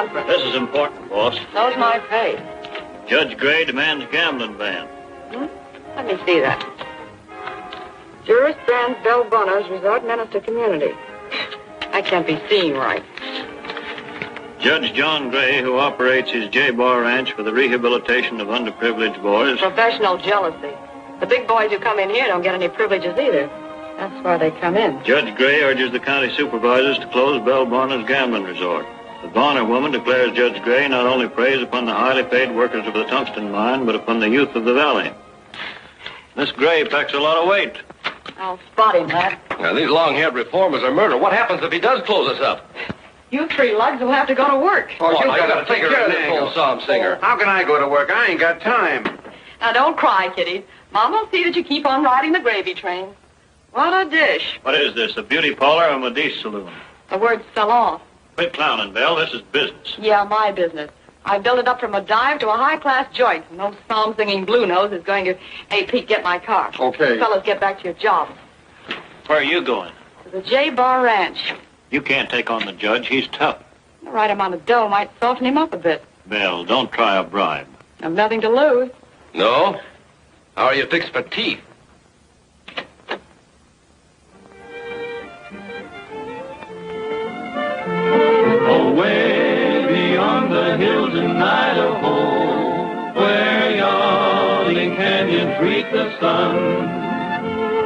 conference. This is important, boss. So's my pay. Judge Gray demands gambling ban. Let me see that. Jurist bans Bell Bonner's resort menace to community. I can't be seeing right. Judge John Gray, who operates his J-Bar Ranch for the rehabilitation of underprivileged boys. Professional jealousy. The big boys who come in here don't get any privileges either. That's why they come in. Judge Gray urges the county supervisors to close Bell Bonner's gambling resort. The Bonner woman declares Judge Gray not only preys upon the highly paid workers of the tungsten mine, but upon the youth of the valley. Miss Gray packs a lot of weight. I'll spot him, lad. Now, these long-haired reformers are murder. What happens if he does close us up? You three lugs will have to go to work. Oh, you got to take care of this old psalm singer. How can I go to work? I ain't got time. Now, don't cry, kiddies. Mom will see that you keep on riding the gravy train. What a dish. What is this, a beauty parlor or a Medice saloon? The word salon. Quit clowning, Belle. This is business. Yeah, my business. I built it up from a dive to a high-class joint. And no psalm-singing blue nose is going to... Hey, Pete, get my car. Okay. Fellas, get back to your job. Where are you going? To the J-Bar Ranch. You can't take on the judge. He's tough. The right amount of dough might soften him up a bit. Belle, don't try a bribe. I've nothing to lose. No? How are you fixed for teeth? Away beyond the hills in Idaho, where yawning canyons greet the sun,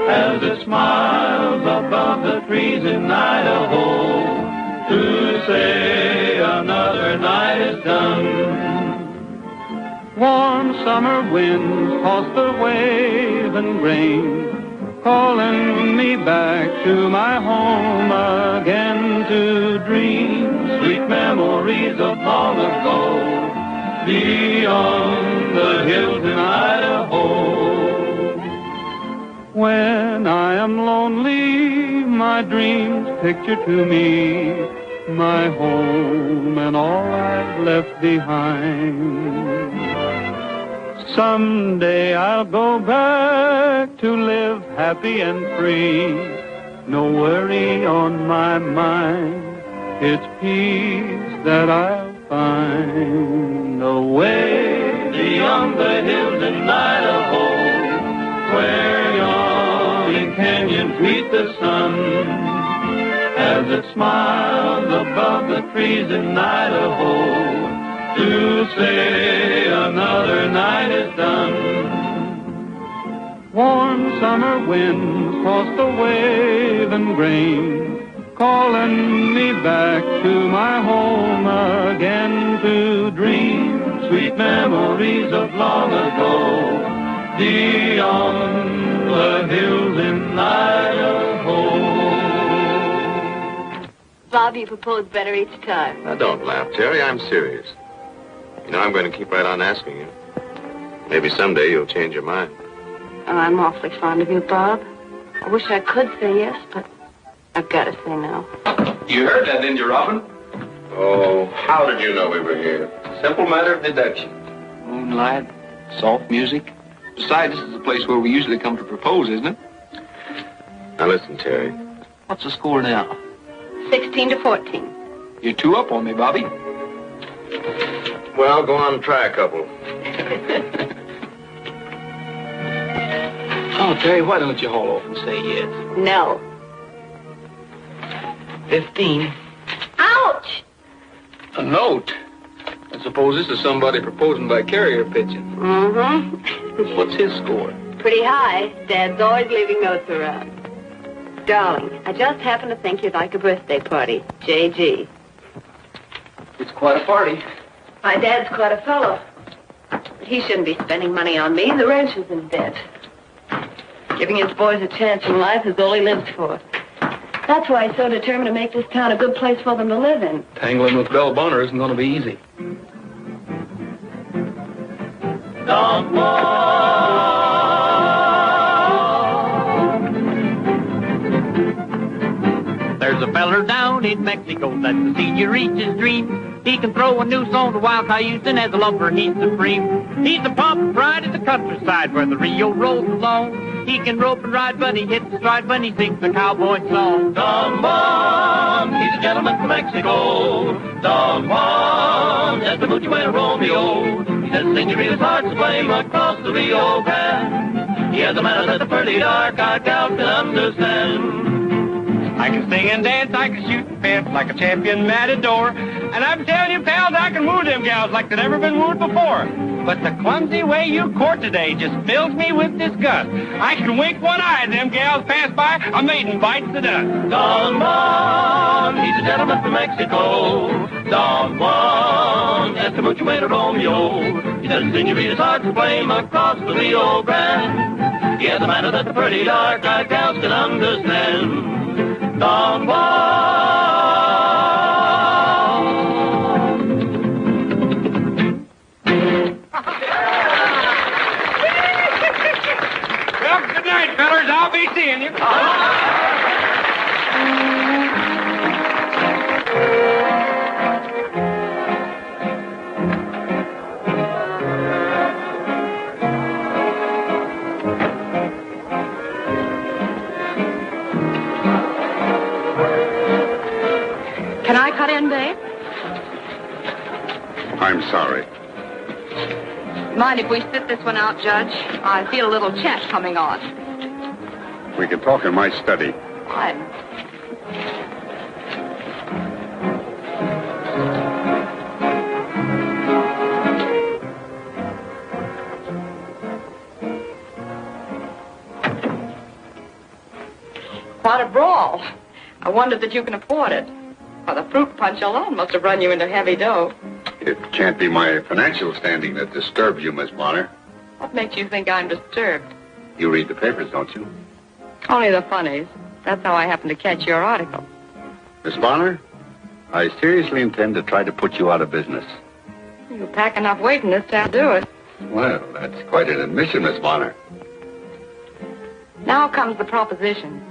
as it smiles above the trees in Idaho, to say another night is done. Warm summer winds toss the wave and grain, calling me back to my home again to dream sweet memories of long ago, beyond the hills in Idaho. When I am lonely, my dreams picture to me my home and all I've left behind. Someday I'll go back to live happy and free. No worry on my mind. It's peace that I'll find. Away beyond the hills in Idaho, where yawning canyons meet the sun, as it smiles above the trees in Idaho, to say another night is done. Warm summer winds toss the wave and grain, calling me back to my home again to dream sweet memories of long ago, beyond the hills in Idaho. Bob, you propose better each time. Now, don't laugh, Terry. I'm serious. You know, I'm going to keep right on asking you. Maybe someday you'll change your mind. Oh, I'm awfully fond of you, Bob. I wish I could say yes, but I've got to say no. You heard that, didn't you, Robin? Oh, how did you know we were here? Simple matter of deduction. Moonlight, soft music. Besides, this is the place where we usually come to propose, isn't it? Now, listen, Terry. What's the score now? 16-14. You're two up on me, Bobby. Well, go on and try a couple. Oh, Terry, why don't you haul off and say yes? No. 15. Ouch! A note? I suppose this is somebody proposing by carrier pigeon. Mm-hmm. What's his score? Pretty high. Dad's always leaving notes around. Darling, I just happen to think you'd like a birthday party. J.G. It's quite a party. My dad's quite a fellow. But he shouldn't be spending money on me. The ranch is in debt. Giving his boys a chance in life is all he lives for. That's why he's so determined to make this town a good place for them to live in. Tangling with Bell Bonner isn't going to be easy. Don't walk. There's a feller down in Mexico that's the senior reach his dream. He can throw a noose on the wild cayuse and as a lumber he's supreme. He's the pomp and pride of the countryside where the Rio rolls along. He can rope and ride, but he hits the stride when he sings the cowboy song. Don Juan, he's a gentleman from Mexico. Don Juan, just a mucho and a Romeo. He says senoritas hearts aflame across the Rio Grande. He has a manner that the pretty dark-eyed gals can understand. I can sing and dance, I can shoot and fence like a champion matador. And I'm telling you, pals, I can woo them gals like they've never been wooed before. But the clumsy way you court today just fills me with disgust. I can wink one eye and them gals pass by, a maiden bites the dust. Don Juan, he's a gentleman from Mexico. Don Juan, just a mucho and a Romeo. He does senoritas hearts aflame across the Rio Grande. He has a manner that the pretty dark-eyed gals can understand. Don Juan. Well, good night, fellers. I'll be seeing you. Can I cut in, babe? I'm sorry. Mind if we sit this one out, Judge? I feel a little chat coming on. We can talk in my study. Fine. Quite a brawl. I wondered that you can afford it. Well, the fruit punch alone must have run you into heavy dough. It can't be my financial standing that disturbs you, Miss Bonner. What makes you think I'm disturbed? You read the papers, don't you? Only the funnies. That's how I happened to catch your article. Miss Bonner, I seriously intend to try to put you out of business. You pack enough weight in this to do it. Well, that's quite an admission, Miss Bonner. Now comes the proposition.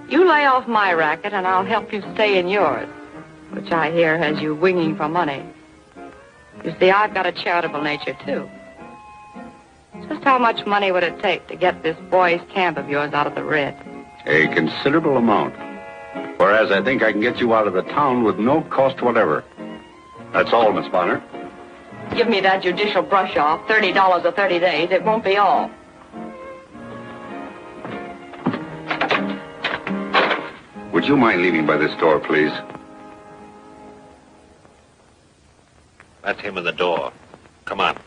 You lay off my racket and I'll help you stay in yours, which I hear has you winging for money. You see, I've got a charitable nature, too. Just how much money would it take to get this boys' camp of yours out of the red? A considerable amount. Whereas I think I can get you out of the town with no cost whatever. That's all, Miss Bonner. Give me that judicial brush off, $30 or 30 days. It won't be all. Would you mind leaving by this door, please? That's him in the door. Come on.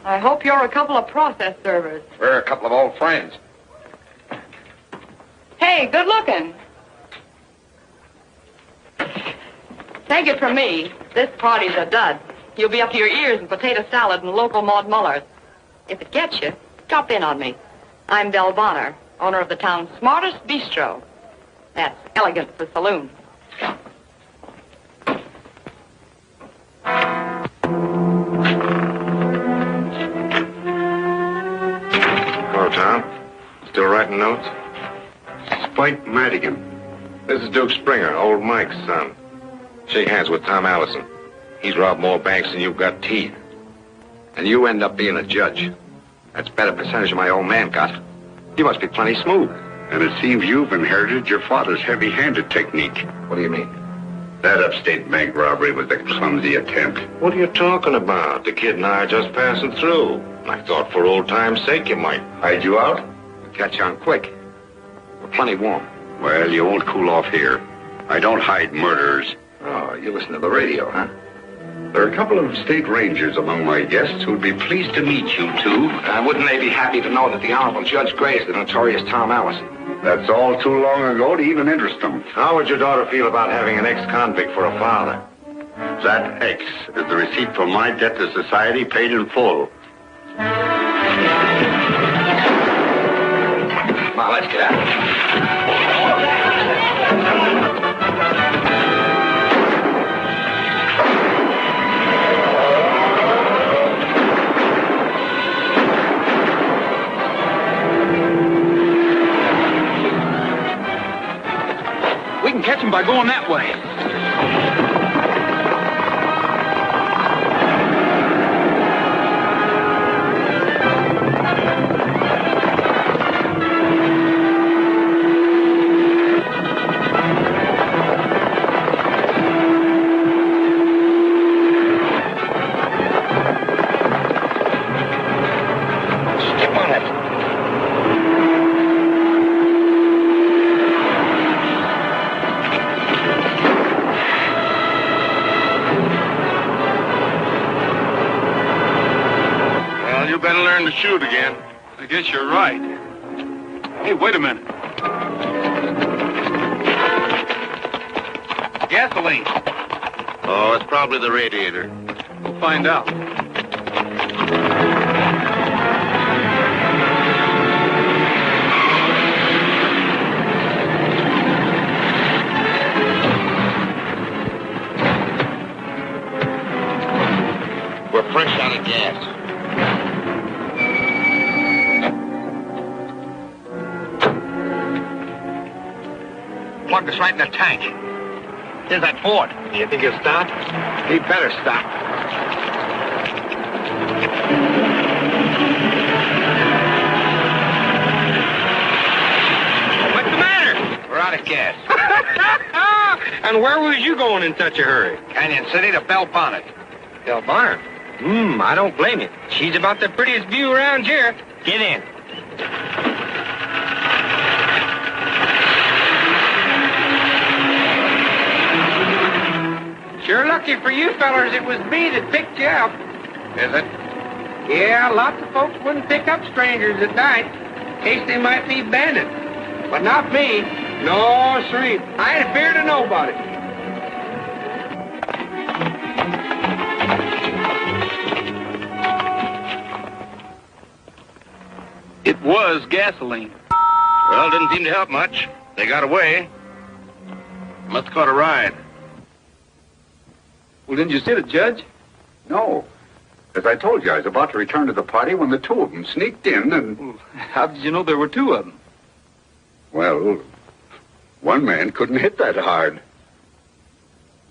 I hope you're a couple of process servers. We're a couple of old friends. Hey, good looking. Take it from me, this party's a dud. You'll be up to your ears in potato salad and local Maud Mullers. If it gets you, drop in on me. I'm Belle Bonner, owner of the town's smartest bistro. That's elegant for saloon. Hello, Tom. Still writing notes? Spike Madigan. This is Duke Springer, old Mike's son. Shake hands with Tom Allison. He's robbed more banks than you've got teeth. And you end up being a judge. That's better percentage than my old man got. You must be plenty smooth. And it seems you've inherited your father's heavy-handed technique. What do you mean? That upstate bank robbery was a clumsy attempt. What are you talking about? The kid and I are just passing through. I thought for old time's sake you might. Hide you out? We'll catch on quick. We're plenty warm. Well, you won't cool off here. I don't hide murderers. Oh, you listen to the radio, huh? There are a couple of state rangers among my guests who would be pleased to meet you two. Wouldn't they be happy to know that the Honorable Judge Gray is the notorious Tom Allison? That's all too long ago to even interest them. How would your daughter feel about having an ex-convict for a father? That X is the receipt for my debt to society paid in full. Come on, let's get out. We can catch him by going that way. to shoot again. I guess you're right. Hey, wait a minute. Gasoline. Oh, it's probably the radiator. We'll find out. We're fresh out of gas. Plugged us right in the tank. Here's that Ford. Do you think he'll stop? He better stop. What's the matter? We're out of gas. And where was you going in such a hurry? Canyon City to Bell Bonnet. Del Barn. I don't blame you. She's about the prettiest view around here. Get in. Sure lucky for you fellers it was me that picked you up. Is it? Yeah, lots of folks wouldn't pick up strangers at night in case they might be bandits. But not me. No, sirree. I ain't afeard of nobody. It was gasoline. Well, didn't seem to help much. They got away. Must have caught a ride. Well, didn't you see the judge? No. As I told you, I was about to return to the party when the two of them sneaked in and... Well, how did you know there were two of them? Well, one man couldn't hit that hard.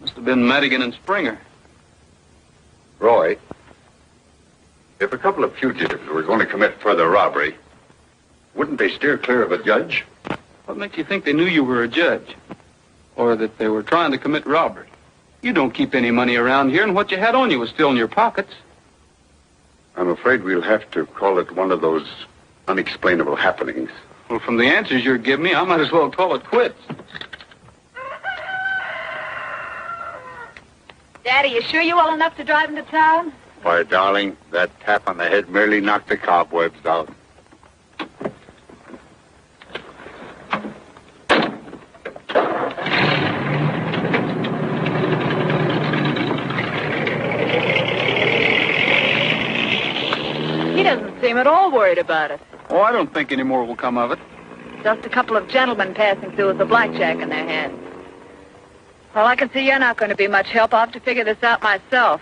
Must have been Madigan and Springer. Roy, if a couple of fugitives were going to commit further robbery, wouldn't they steer clear of a judge? What makes you think they knew you were a judge? Or that they were trying to commit robbery? You don't keep any money around here, and what you had on you was still in your pockets. I'm afraid we'll have to call it one of those unexplainable happenings. Well, from the answers you're giving me, I might as well call it quits. Daddy, you sure you well enough to drive into town? Why, darling, that tap on the head merely knocked the cobwebs out. He doesn't seem at all worried about it. Oh, I don't think any more will come of it. Just a couple of gentlemen passing through with a blackjack in their hands. Well, I can see you're not going to be much help. I'll have to figure this out myself.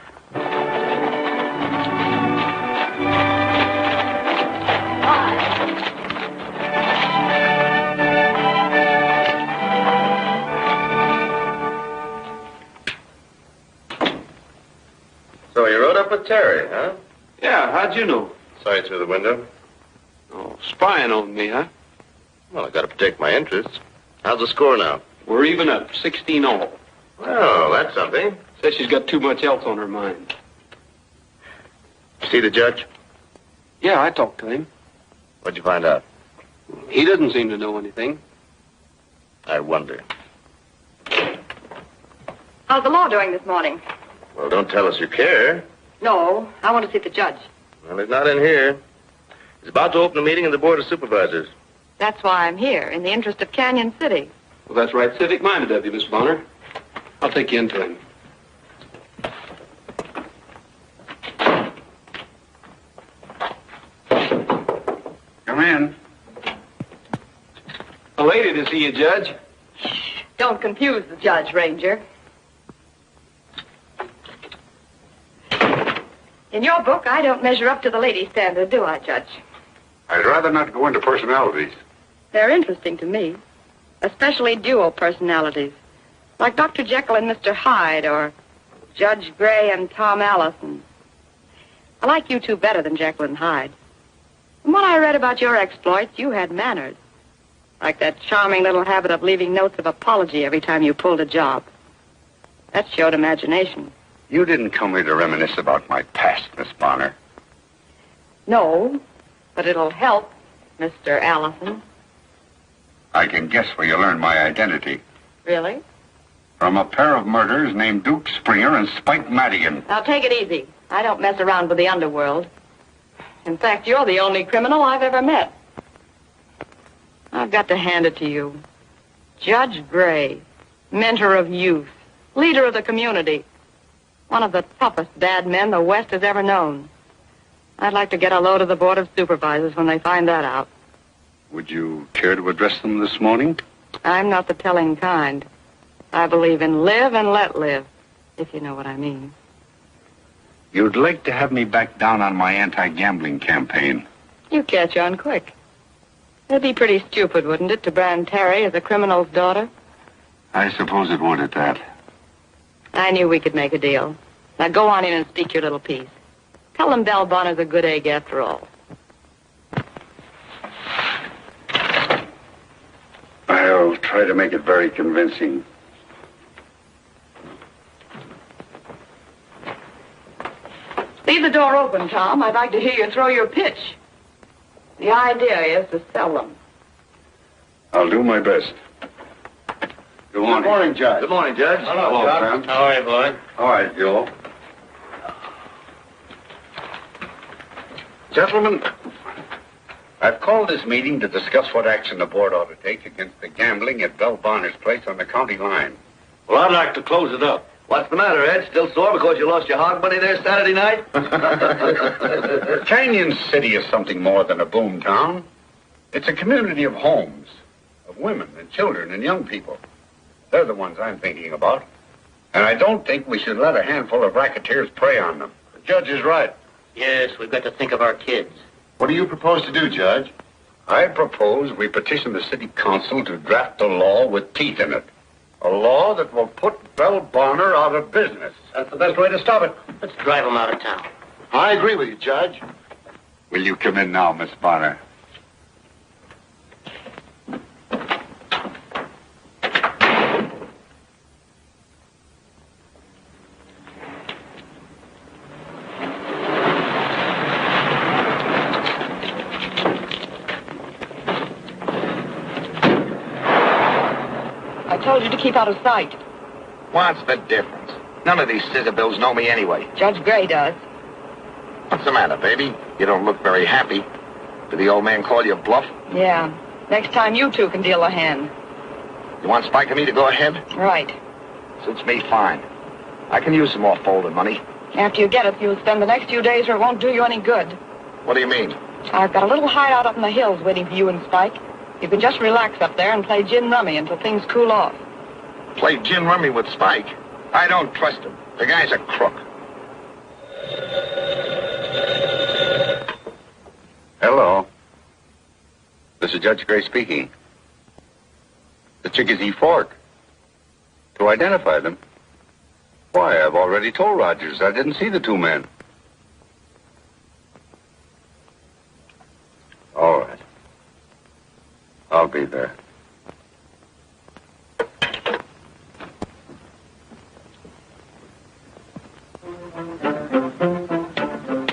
So you rode up with Terry, huh? Yeah, how'd you know? Saw you through the window. Oh, spying on me, huh? Well, I got to protect my interests. How's the score now? We're even up, 16 all. Well, that's something. Says she's got too much else on her mind. See the judge? Yeah, I talked to him. What'd you find out? He doesn't seem to know anything. I wonder. How's the law doing this morning? Well, don't tell us you care. No, I want to see the judge. Well, he's not in here. He's about to open a meeting of the Board of Supervisors. That's why I'm here, in the interest of Canyon City. Well, that's right civic-minded of you, Miss Bonner. I'll take you into him. Come in. A lady to see you, Judge. Don't confuse the judge, Ranger. In your book, I don't measure up to the lady standard, do I, Judge? I'd rather not go into personalities. They're interesting to me, especially dual personalities, like Dr. Jekyll and Mr. Hyde, or Judge Gray and Tom Allison. I like you two better than Jekyll and Hyde. From what I read about your exploits, you had manners, like that charming little habit of leaving notes of apology every time you pulled a job. That showed imagination. You didn't come here to reminisce about my past, Miss Bonner. No, but it'll help, Mr. Allison. I can guess where you learned my identity. Really? From a pair of murderers named Duke Springer and Spike Madigan. Now, take it easy. I don't mess around with the underworld. In fact, you're the only criminal I've ever met. I've got to hand it to you. Judge Gray, mentor of youth, leader of the community, one of the toughest bad men the West has ever known. I'd like to get a load of the Board of Supervisors when they find that out. Would you care to address them this morning? I'm not the telling kind. I believe in live and let live, if you know what I mean. You'd like to have me back down on my anti-gambling campaign. You catch on quick. It'd be pretty stupid, wouldn't it, to brand Terry as a criminal's daughter? I suppose it would at that. I knew we could make a deal. Now go on in and speak your little piece. Tell them Belle Bonner's a good egg after all. I'll try to make it very convincing. Leave the door open, Tom. I'd like to hear you throw your pitch. The idea is to sell them. I'll do my best. Good morning. Good morning, Judge. Good morning, Judge. Hello, Sam. How are you, boy? All right, Joe. Gentlemen, I've called this meeting to discuss what action the board ought to take against the gambling at Belle Bonner's place on the county line. Well, I'd like to close it up. What's the matter, Ed? Still sore because you lost your hog money there Saturday night? Canyon City is something more than a boom town. It's a community of homes, of women and children and young people. They're the ones I'm thinking about. And I don't think we should let a handful of racketeers prey on them. The judge is right. Yes, we've got to think of our kids. What do you propose to do, Judge? I propose we petition the city council to draft a law with teeth in it. A law that will put Belle Bonner out of business. That's the best way to stop it. Let's drive them out of town. I agree with you, Judge. Will you come in now, Miss Bonner? I told you to keep out of sight. What's the difference? None of these scissor bills know me anyway. Judge Gray does. What's the matter, baby? You don't look very happy. Did the old man call you a bluff? Yeah. Next time you two can deal a hand. You want Spike and me to go ahead? Right. Suits me fine. I can use some more folded money. After you get it, you'll spend the next few days or it won't do you any good. What do you mean? I've got a little hideout up in the hills waiting for you and Spike. You can just relax up there and play gin rummy until things cool off. Play gin rummy with Spike? I don't trust him. The guy's a crook. Hello. This is Judge Gray speaking. The Chickasee Fork. To identify them? Why, I've already told Rogers I didn't see the two men. All right. I'll be there.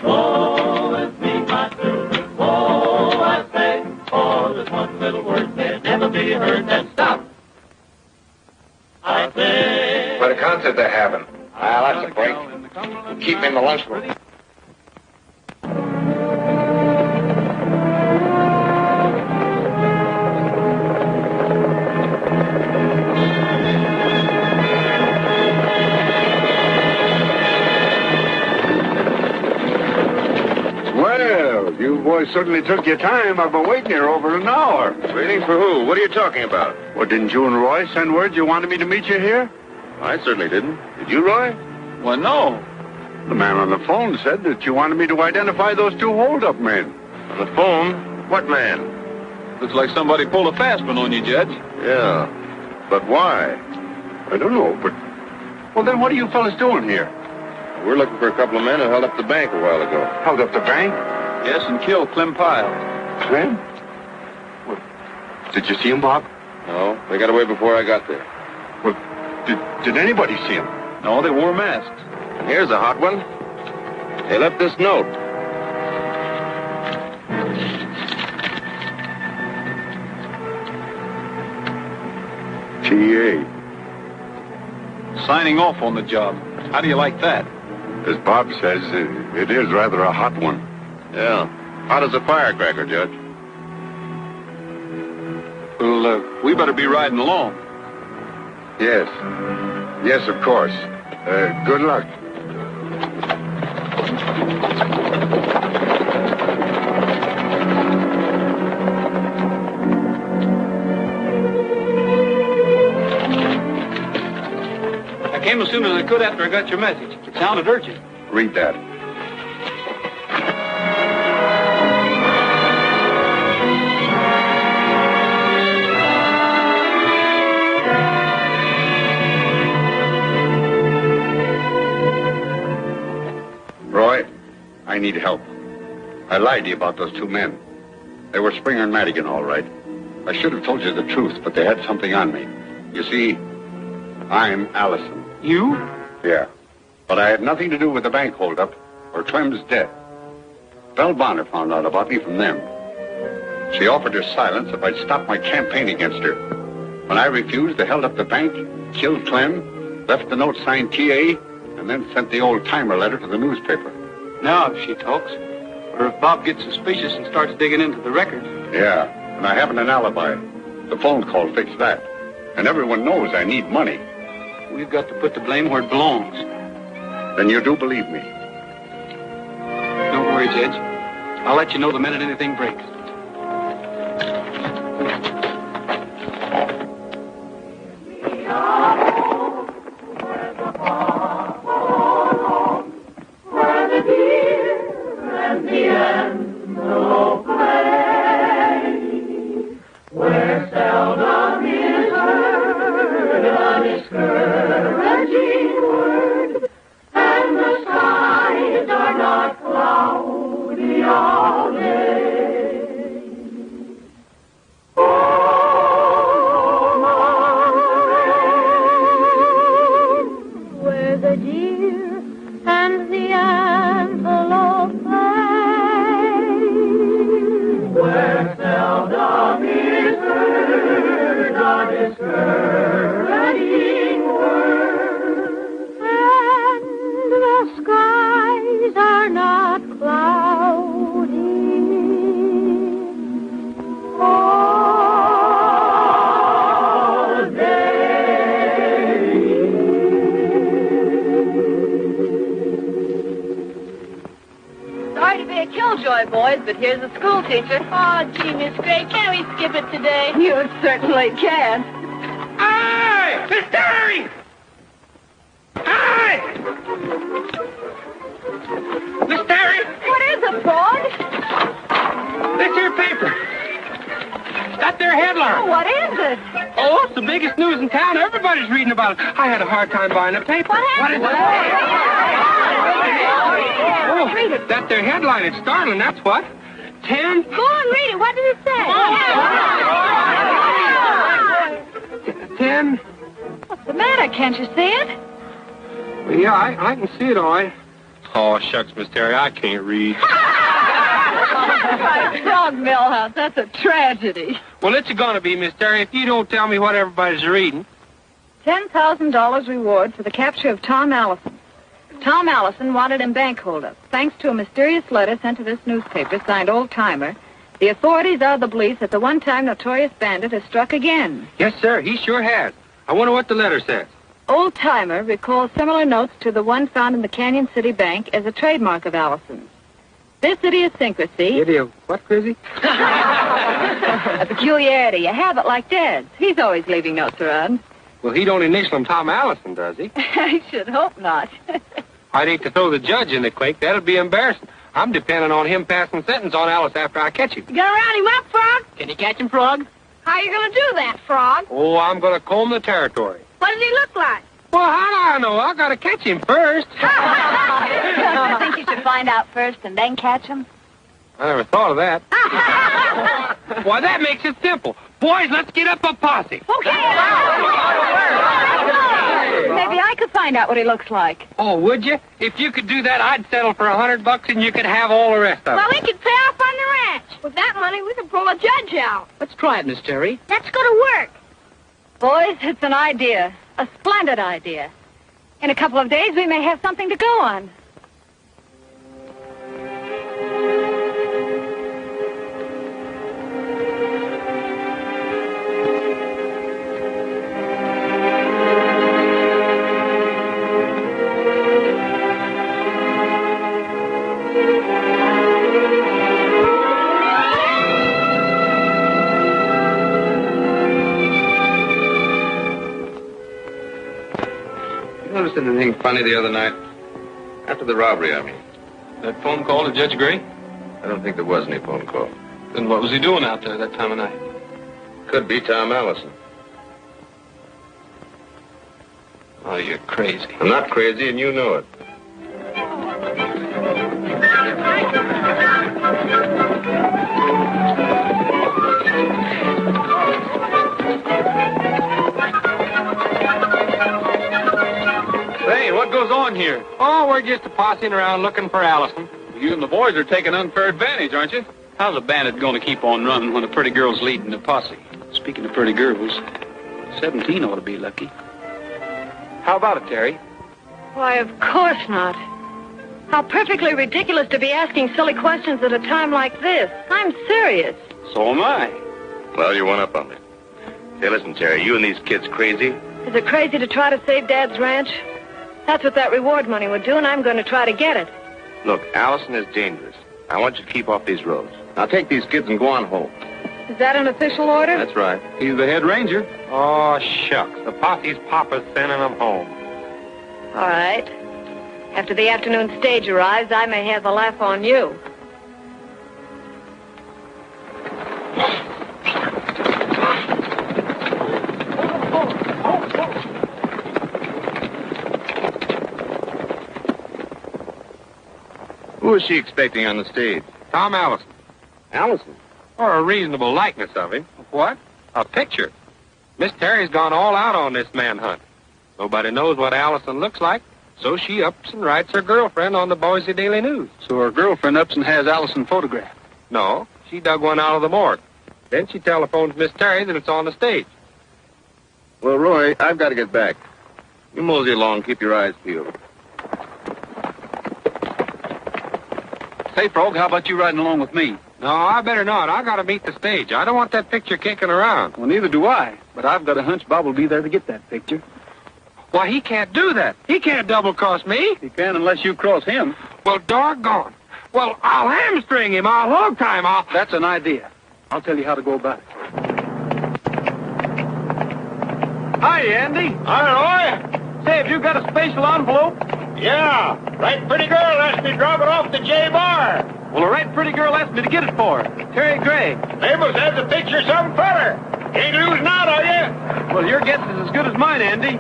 Oh, let's meet my children. Oh, I say, oh, there's one little word that never be heard that stop. I say. What a concert they're having. Well, that's a break. Keep me in the lunchroom. Well, you boys certainly took your time. I've been waiting here over an hour. Waiting for who? What are you talking about? Well, didn't you and Roy send word you wanted me to meet you here? I certainly didn't. Did you, Roy? Well, no. The man on the phone said that you wanted me to identify those two hold-up men. On the phone? What man? Looks like somebody pulled a fast one on you, Judge. Yeah. But why? I don't know, but... Well, then what are you fellas doing here? We're looking for a couple of men who held up the bank a while ago. Held up the bank? Yes, and killed Clem Pyle. Clem? Well, did you see him, Bob? No, they got away before I got there. Well, did anybody see him? No, they wore masks. Here's a hot one. They left this note. T.A. Signing off on the job. How do you like that? As Bob says, it is rather a hot one. Yeah. How does a firecracker, Judge? Well, we better be riding along. Yes. Yes, of course. Good luck. I came as soon as I could after I got your message. It sounded urgent. Read that. Roy, I need help. I lied to you about those two men. They were Springer and Madigan, all right. I should have told you the truth, but they had something on me. You see, I'm Allison. You? Yeah. But I had nothing to do with the bank holdup or Clem's death. Belle Bonner found out about me from them. She offered her silence if I'd stop my campaign against her. When I refused, they held up the bank, killed Clem, left the note signed T.A., and then sent the old-timer letter to the newspaper. Now, if she talks. Or if Bob gets suspicious and starts digging into the records. Yeah, and I haven't an alibi. The phone call fixed that. And everyone knows I need money. We've got to put the blame where it belongs. Then you do believe me? Don't worry, Judge. I'll let you know the minute anything breaks. But here's the school teacher. Oh, gee, Miss Gray, can't we skip it today? You certainly can. Hi! Miss Terry! Hi! Miss Terry! What is it, Frog? This here paper. That there headline. Oh, what is it? Oh, it's the biggest news in town. Everybody's reading about it. I had a hard time buying the paper. What happened? What is it? Oh, that there headline. It's startling, that's what. 10. Go on, read it. What does it say? 10. What's the matter? Can't you see it? Well, yeah, I can see it all right. Oh, shucks, Miss Terry, I can't read. Frog Millhouse, that's a tragedy. Well, it's gonna be, Miss Terry, if you don't tell me what everybody's reading. $10,000 reward for the capture of Tom Allison. Tom Allison wanted in bank holdup. Thanks to a mysterious letter sent to this newspaper signed Old Timer, the authorities are of the belief that the one-time notorious bandit has struck again. Yes, sir, he sure has. I wonder what the letter says. Old Timer recalls similar notes to the one found in the Canyon City Bank as a trademark of Allison's. This idiosyncrasy... What, Crizzy? a peculiarity, a habit like Dad's. He's always leaving notes around. Well, he don't initial him Tom Allison, does he? I should hope not. I'd hate to throw the judge in the quake. That'd be embarrassing. I'm depending on him passing sentence on Alice after I catch him. You gonna round him up, Frog? Can you catch him, Frog? How you gonna do that, Frog? Oh, I'm gonna comb the territory. What does he look like? Well, how do I know? I gotta catch him first. Don't you think you should find out first and then catch him? I never thought of that. Why, that makes it simple. Boys, let's get up a posse. Okay. Maybe I could find out what he looks like. Oh, would you? If you could do that, I'd settle for $100 and you could have all the rest of it. Well, we could pay off on the ranch. With that money, we could pull a judge out. Let's try it, Miss Terry. Let's go to work. Boys, it's an idea. A splendid idea. In a couple of days, we may have something to go on. said anything funny the other night? After the robbery, I mean. That phone call to Judge Gray? I don't think there was any phone call. Then what was he doing out there that time of night? Could be Tom Allison. Oh, you're crazy. I'm not crazy, and you know it. Hey, what goes on here? Oh, we're just posseing around looking for Allison. You and the boys are taking unfair advantage, aren't you? How's a bandit going to keep on running when a pretty girl's leading the posse? Speaking of pretty girls, 17 ought to be lucky. How about it, Terry? Why, of course not. How perfectly ridiculous to be asking silly questions at a time like this. I'm serious. So am I. Well, you went up on me. Hey, listen, Terry, you and these kids crazy? Is it crazy to try to save Dad's ranch? That's what that reward money would do, and I'm going to try to get it. Look, Allison is dangerous. I want you to keep off these roads. Now take these kids and go on home. Is that an official order? That's right. He's the head ranger. Oh, shucks. The posse's papa's sending them home. All right. After the afternoon stage arrives, I may have the laugh on you. Who is she expecting on the stage? Tom Allison. Allison? Or a reasonable likeness of him. What? A picture. Miss Terry's gone all out on this manhunt. Nobody knows what Allison looks like, so she ups and writes her girlfriend on the Boise Daily News. So her girlfriend ups and has Allison photographed. No, she dug one out of the morgue. Then she telephones Miss Terry that it's on the stage. Well, Roy, I've got to get back. You mosey along, keep your eyes peeled. Say, Frog, how about you riding along with me? No, I better not. I gotta meet the stage. I don't want that picture kicking around. Well, neither do I. But I've got a hunch Bob will be there to get that picture. Why, he can't do that. He can't double-cross me. He can unless you cross him. Well, doggone. Well, I'll hamstring him. I'll hog time. That's an idea. I'll tell you how to go about it. Hi, Andy. Hi, Roy. Say, have you got a special envelope? Yeah. Right pretty girl asked me to drop it off to J Bar. Well, a right pretty girl asked me to get it for her. Terry Gray. Mabel says the picture's some feller. Ain't losing out, are you? Well, your guess is as good as mine, Andy.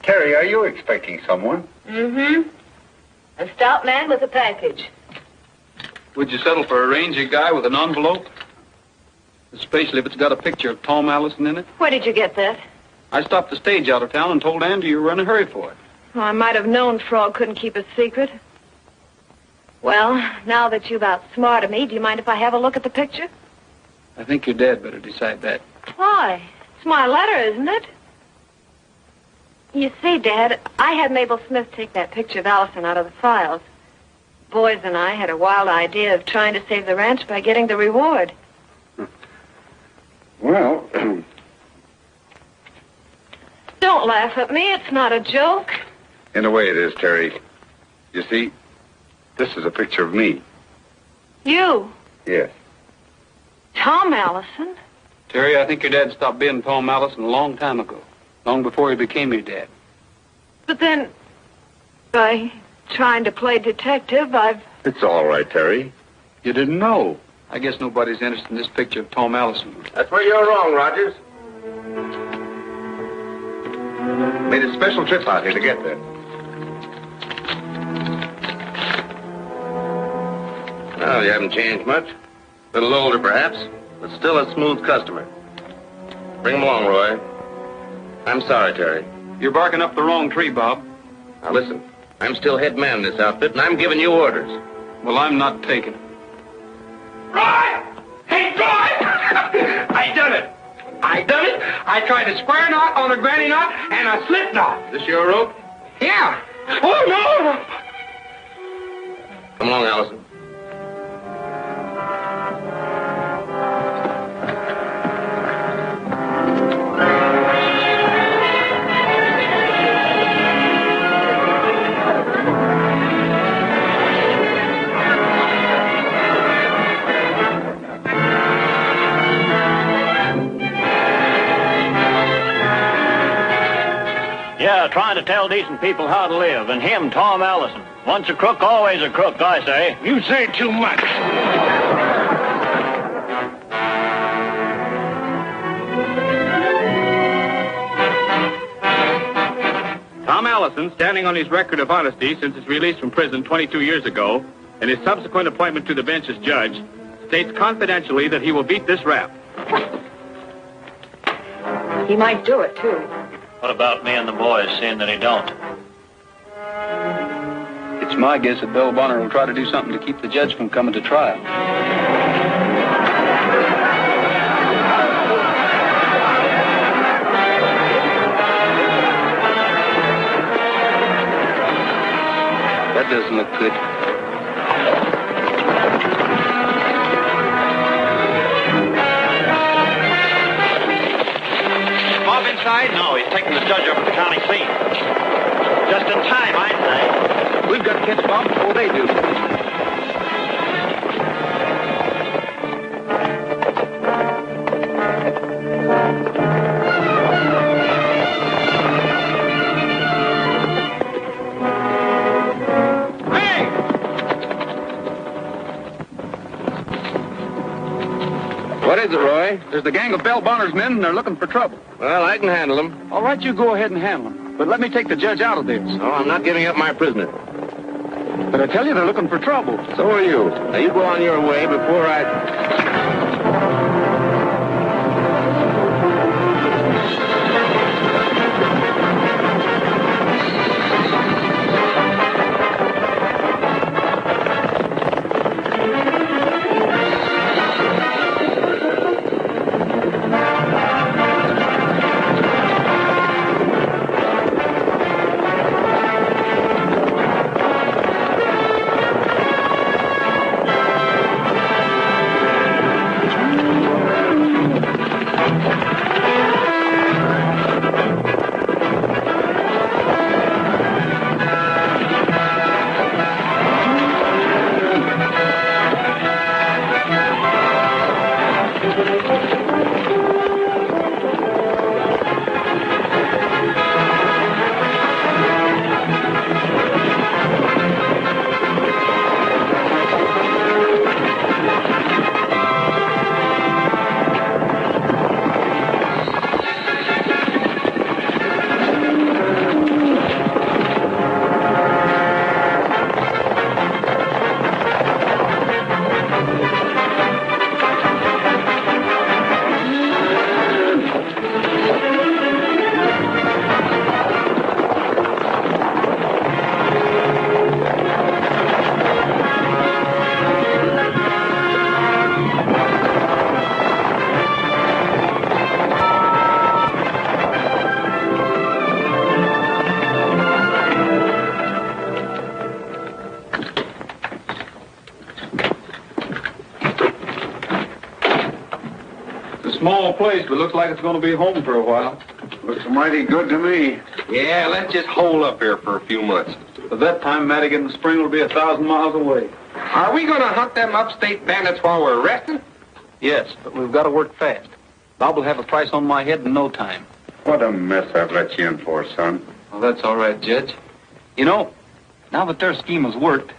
Terry, are you expecting someone? Mm-hmm. A stout man with a package. Would you settle for a rangy guy with an envelope? Especially if it's got a picture of Tom Allison in it? Where did you get that? I stopped the stage out of town and told Andy you were in a hurry for it. Oh, I might have known Frog couldn't keep a secret. Well, now that you've outsmarted me, do you mind if I have a look at the picture? I think your dad better decide that. Why? It's my letter, isn't it? You see, Dad, I had Mabel Smith take that picture of Allison out of the files. Boys and I had a wild idea of trying to save the ranch by getting the reward. Well, Don't laugh at me. It's not a joke. in a way it is, Terry. You see, this is a picture of me. You, Yes. Tom Allison. Terry, I think your dad stopped being Tom Allison a long time ago. Long before he became your dad. But then, by trying to play detective, I've... It's all right, Terry. You didn't know. I guess nobody's interested in this picture of Tom Allison. That's where you're wrong, Rogers. Made a special trip out here to get there. Well, you haven't changed much. A little older, perhaps, but still a smooth customer. Bring him along, Roy. I'm sorry, Terry. You're barking up the wrong tree, Bob. Now, listen. I'm still head man in this outfit, and I'm giving you orders. Well, I'm not taking it. Roy! Hey, Roy! I done it. I tried a square knot on a granny knot and a slip knot. Is this your rope? Yeah. Oh, no! Come along, Allison. Yeah, trying to tell decent people how to live. And him, Tom Allison. Once a crook, always a crook, I say. You say too much. Tom Allison, standing on his record of honesty since his release from prison 22 years ago, and his subsequent appointment to the bench as judge, states confidentially that he will beat this rap. He might do it, too. What about me and the boys, seeing that he don't? It's my guess that Bill Bonner will try to do something to keep the judge from coming to trial. That doesn't look good. Bob inside? No, he's taking the judge over to the county seat. Just in time, I'd say. We've got to catch Bob before they do. What is it, Roy? There's the gang of Bell Bonner's men, and they're looking for trouble. Well, I can handle them. All right, you go ahead and handle them. But let me take the judge out of this. No, I'm not giving up my prisoner. But I tell you, they're looking for trouble. So are you. Now, you go on your way before I... Small place, but looks like it's going to be home for a while. Looks mighty good to me. Yeah, let's just hole up here for a few months. By that time, Madigan and Spring will be 1,000 miles away. Are we going to hunt them upstate bandits while we're resting? Yes, but we've got to work fast. Bob will have a price on my head in no time. What a mess I've let you in for, son. Well, that's all right, Judge. You know, now that their scheme has worked,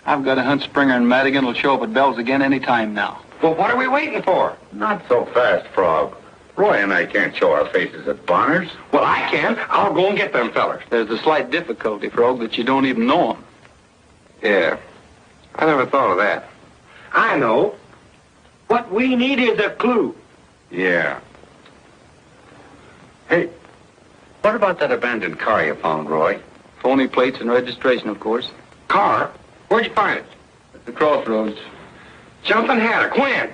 I've got to hunt Springer and Madigan will show up at Bell's again any time now. Well, what are we waiting for? Not so fast, Frog. Roy and I can't show our faces at Bonner's. Well, I can. I'll go and get them fellers. There's a slight difficulty, Frog, that you don't even know them. Yeah, I never thought of that. I know. What we need is a clue. Yeah. Hey, what about that abandoned car you found, Roy? Phony plates and registration, of course. Car? Where'd you find it? At the crossroads. Jumping Haddock. When?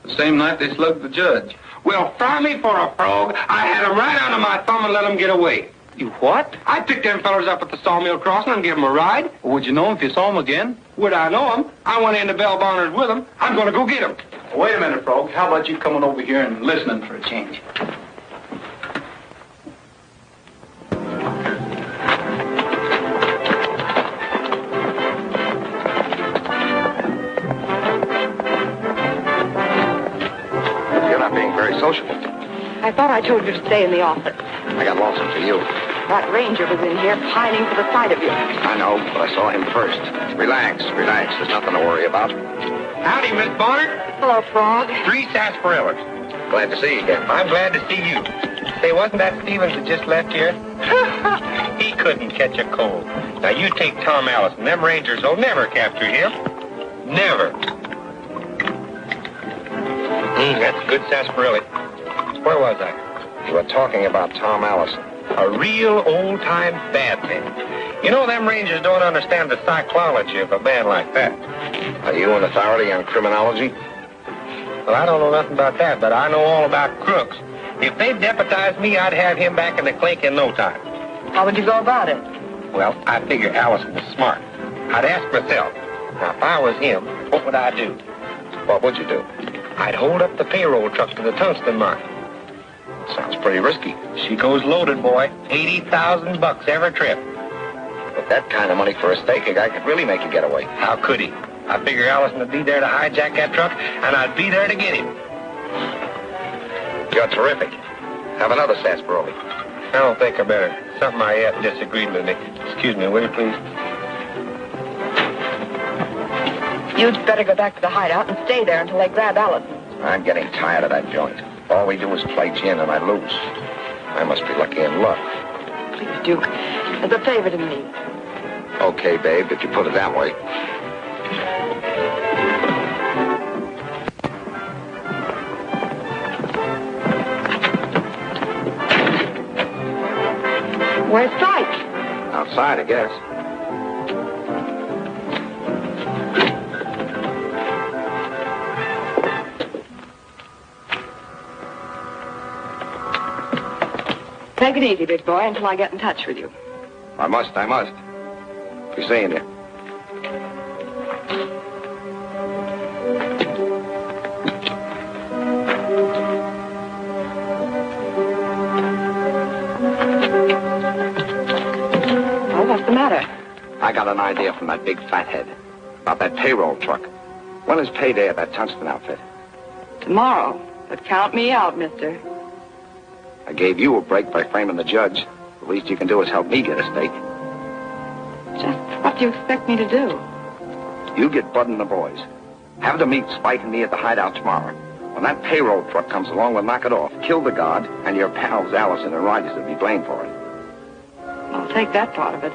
The same night they slugged the judge. Well, fry me for a frog. I had them right under my thumb and let them get away. You what? I picked them fellers up at the sawmill crossing and give them a ride. Well, would you know them if you saw them again? Would I know them? I went into Bell Bonner's with them. I'm going to go get them. Wait a minute, Frog. How about you coming over here and listening for a change? You're not being very sociable. I thought I told you to stay in the office. I got lonesome for you. That ranger was in here pining for the sight of you. I know, but I saw him first. Relax. There's nothing to worry about. Howdy, Miss Bonner. Hello, Frog. 3 sarsaparillas. Glad to see you again. I'm glad to see you. Say, wasn't that Stevens that just left here? He couldn't catch a cold. Now, you take Tom Allison. Them Rangers will never capture him. Never. That's a good sarsaparilla. Where was I? You were talking about Tom Allison. A real old-time bad man. You know, them Rangers don't understand the psychology of a man like that. Are you an authority on criminology? Well, I don't know nothing about that, but I know all about crooks. If they deputized me, I'd have him back in the clink in no time. How would you go about it? Well, I figure Allison was smart. I'd ask myself, now, if I was him, what would I do? What would you do? I'd hold up the payroll truck to the tungsten mine. Sounds pretty risky. She goes loaded, boy. $80,000 every trip. With that kind of money for a stake, a guy could really make a getaway. How could he? I figure Allison would be there to hijack that truck, and I'd be there to get him. You're terrific. Have another sarsaparilla. I don't think I better. Something I ate disagreed with me. Excuse me, will you please? You'd better go back to the hideout and stay there until they grab Allison. I'm getting tired of that joint. All we do is play gin and I lose. I must be lucky in luck. Please, Duke. As a favor to me. Okay, babe, if you put it that way. Where's Sykes? Outside, I guess. Take it easy, big boy, until I get in touch with you. I must. Be seeing you. Well, what's the matter? I got an idea from that big fathead about that payroll truck. When is payday at that tungsten outfit? Tomorrow. But count me out, mister. I gave you a break by framing the judge. The least you can do is help me get a stake. Just what do you expect me to do? You get Bud and the boys. Have them meet Spike and me at the hideout tomorrow. When that payroll truck comes along, we'll knock it off. Kill the guard, and your pals Allison and Rogers will be blamed for it. I'll take that part of it.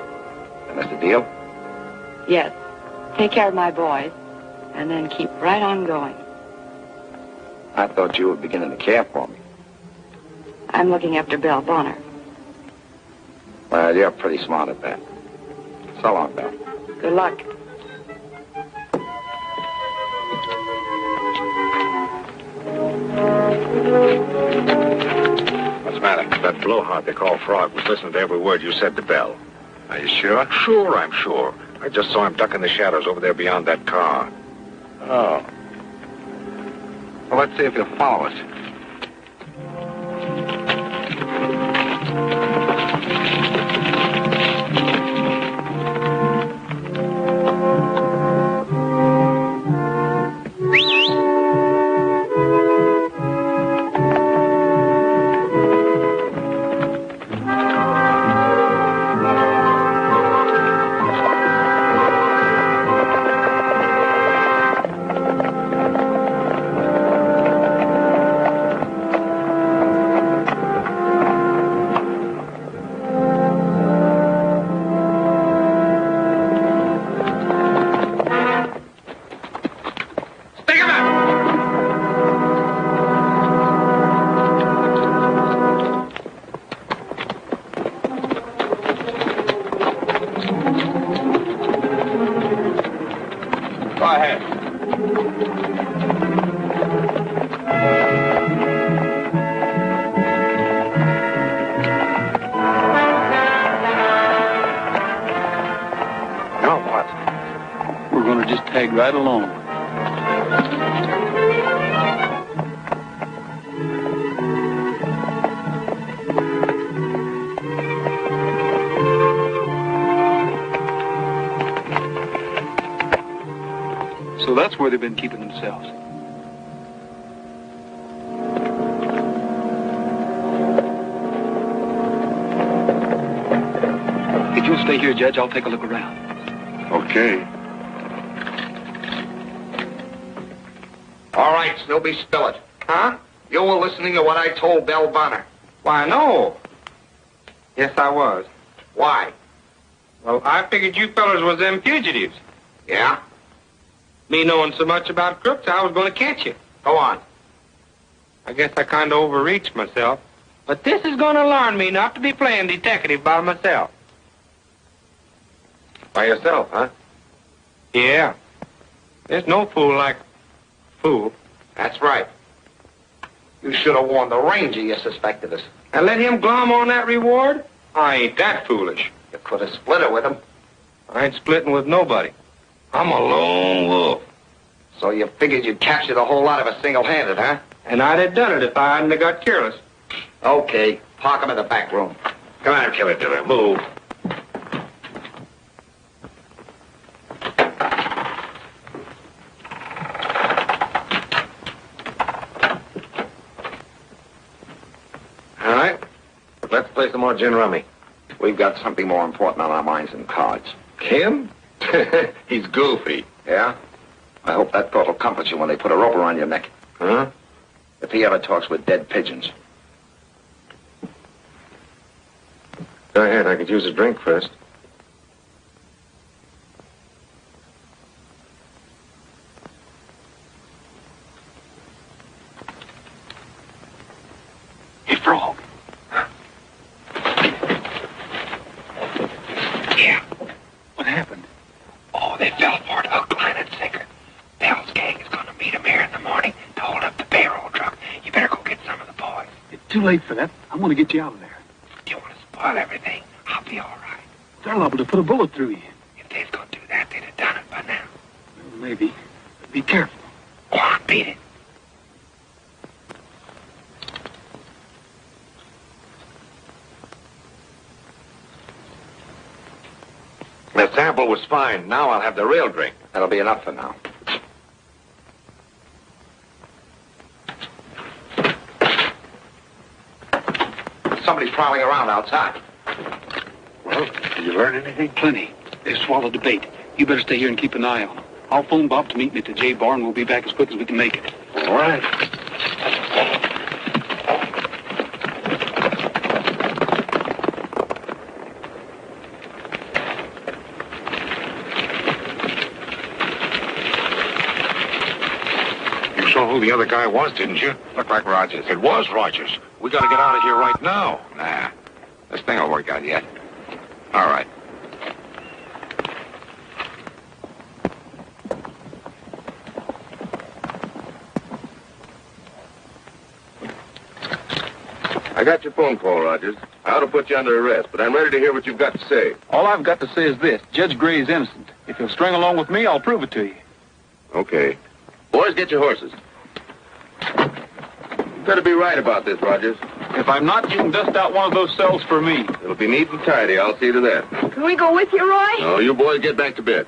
And that's the deal? Yes. Take care of my boys, and then keep right on going. I thought you were beginning to care for me. I'm looking after Belle Bonner. Well, you're pretty smart at that. So long, Belle. Good luck. What's the matter? That blowhard they call Frog was listening to every word you said to Belle. Are you sure? Sure, I'm sure. I just saw him duck in the shadows over there beyond that car. Oh. Well, let's see if he'll follow us. Right along. So that's where they've been keeping themselves. you'll stay here, Judge, I'll take a look around. Okay. All right, Snoopy, spill it. Huh? You were listening to what I told Belle Bonner. Why, no. Yes, I was. Why? Well, I figured you fellas was them fugitives. Yeah? Me knowing so much about crooks, I was going to catch you. Go on. I guess I kind of overreached myself. But this is going to learn me not to be playing detective by myself. By yourself, huh? Yeah. There's no fool like fool. That's right. You should have warned the ranger you suspected us. And let him glom on that reward? I ain't that foolish. You could have split it with him. I ain't splitting with nobody. I'm a lone wolf. So you figured you'd capture the whole lot of us single-handed, huh? And I'd have done it if I hadn't have got careless. Okay. Park him in the back room. Come on, Killer Diller. Move. All right. Let's play some more gin rummy. We've got something more important on our minds than cards. Him? He's goofy. Yeah? I hope that thought will comfort you when they put a rope around your neck. Huh? If he ever talks with dead pigeons. Go ahead. I could use a drink first. Hey, Frog. Yeah. What happened? Oh, they fell for it, hook, line, and sinker. Bell's gang is going to meet him here in the morning to hold up the payroll truck. You better go get some of the boys. It's too late for that. I'm going to get you out of there. You want to spoil everything? I'll be all right. They're liable to put a bullet through you. If they was going to do that, they'd have done it by now. Well, maybe. But be careful. Go on, beat it. The sample was fine. Now I'll have the real drink. That'll be enough for now. Somebody's prowling around outside. Well, did you learn anything? Plenty. They've swallowed the bait. You better stay here and keep an eye on them. I'll phone Bob to meet me at the J Bar, and we'll be back as quick as we can make it. All right. You saw who the other guy was, didn't you? Looked like Rogers. It was Rogers. We gotta get out of here right now. Nah. This thing will work out yet. All right. I got your phone call, Rogers. I ought to put you under arrest, but I'm ready to hear what you've got to say. All I've got to say is this. Judge Gray is innocent. If you'll string along with me, I'll prove it to you. Okay. Boys, get your horses. You better be right about this, Rogers. If I'm not, you can dust out one of those cells for me. It'll be neat and tidy. I'll see to that. Can we go with you, Roy? No, you boys get back to bed.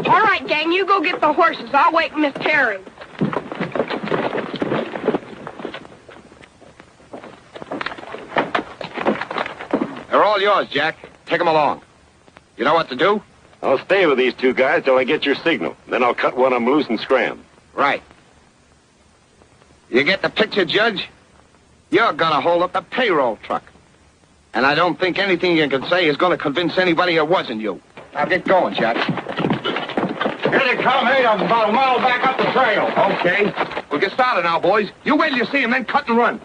All right, gang, you go get the horses. I'll wake Miss Terry. They're all yours, Jack. Take them along. You know what to do? I'll stay with these two guys till I get your signal. Then I'll cut one of them loose and scram. Right. You get the picture, Judge? You're gonna hold up the payroll truck. And I don't think anything you can say is gonna convince anybody it wasn't you. Now get going, Jack. Here they come. Hey, I'm about a mile back up the trail. Okay. We'll get started now, boys. You wait till you see him, then cut and run.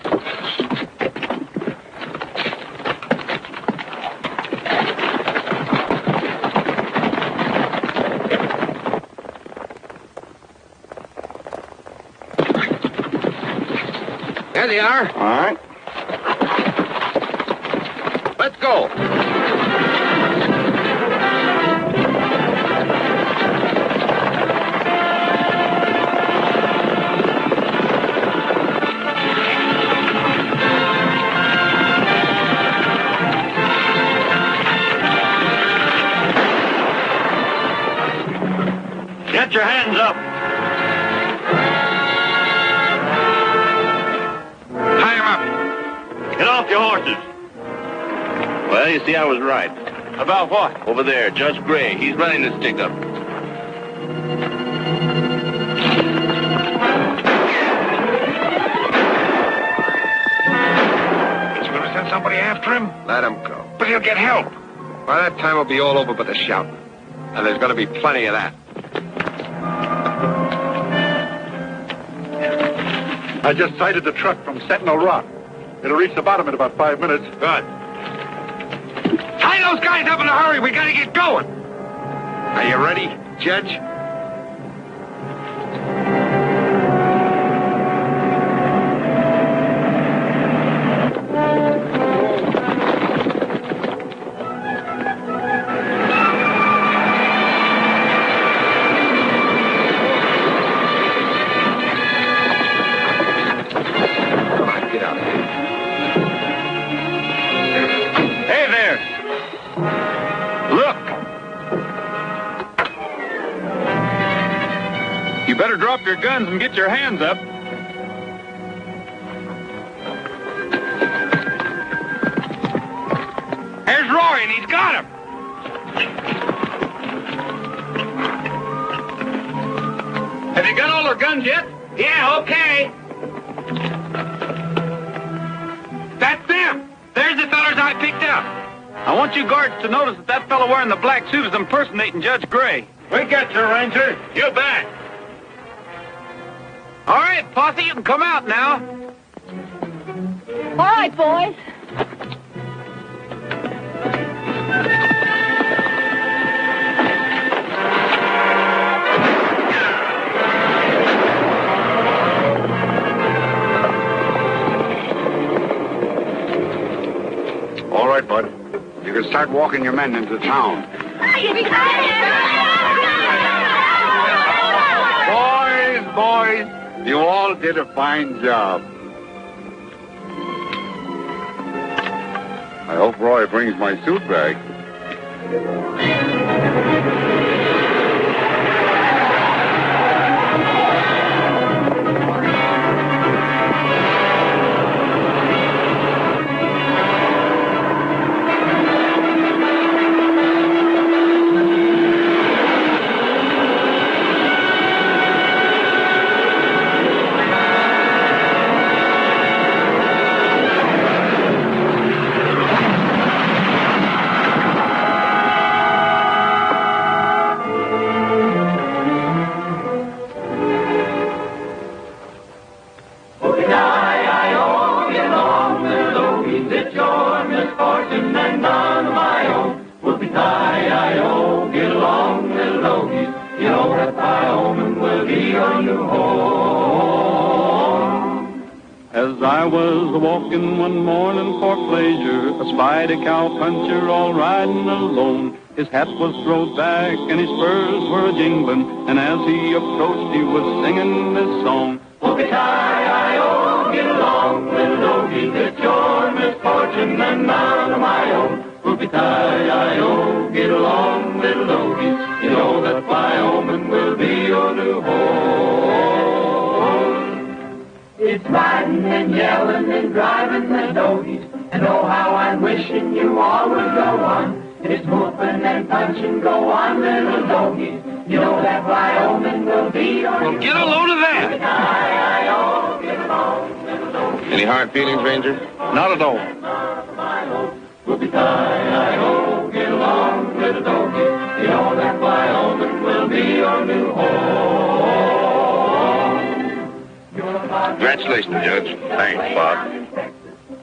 There they are. All right. Let's go. Hands up. Tie him up. Get off your horses. Well, you see, I was right. About what? Over there, Judge Gray. He's running this stick-up. He's going to send somebody after him? Let him go. But he'll get help. By that time, it'll be all over but the shouting. And there's going to be plenty of that. I just sighted the truck from Sentinel Rock. It'll reach the bottom in about 5 minutes. Good. Tie those guys up in a hurry. We got to get going. Are you ready, Judge? You better drop your guns and get your hands up. There's Roy, and he's got him. Have you got all their guns yet? Yeah, okay. That's them. There's the fellers I picked up. I want you guards to notice that fellow wearing the black suit is impersonating Judge Gray. We got you, Ranger. You bet. All right, posse, you can come out now. All right, boys. All right, bud. You can start walking your men into town. Boys, you all did a fine job. I hope Roy brings my suit back. As I was walking one morning for pleasure, espied a cowpuncher all riding alone. His hat was throwed back and his spurs were a-jingling, and as he approached he was singing this song. Whoopie-tie-I-O, get along, little doggy, it's your misfortune and none of my own. Whoopie-tie-I-O, get along, little doggy, you know that Wyoming will be your new home. It's riding and yelling and driving the doggies, and oh how I'm wishing you all would go on. It's whooping and punching, go on, little doggies, you know that Wyoming will be your Well, get a load of that. Whoopie-tie-I-O, get along, little doggies. Any hard feelings, Ranger? Not at all. Whoopie-tie-I-O, get along, little doggy, you know that Wyoming will be your new home. Congratulations, Judge. Thanks, Bob.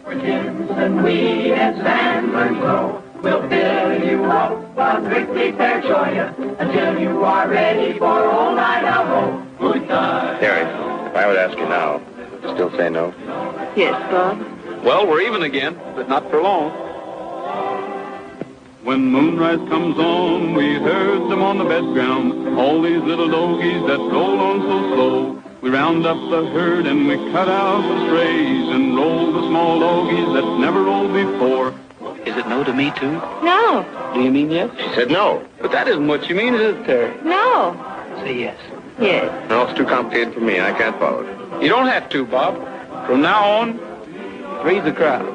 For Jims and weed and sandbirds grow, we'll fill you up while quickly fair show you until you are ready for old Idaho. Terry, if I would ask you now, would you still say no? Yes, Bob. Well, we're even again, but not for long. When moonrise comes on, we herd them on the bed ground, all these little doggies that roll on so slow. We round up the herd and we cut out the strays and roll the small doggies that never rolled before. Is it no to me, too? No, Do you mean yes? She said no. But that isn't what you mean, is it, Terry? no. Say yes. Yes. No, it's too complicated for me. I can't follow it. You don't have to, Bob. From now on, three's the crowd.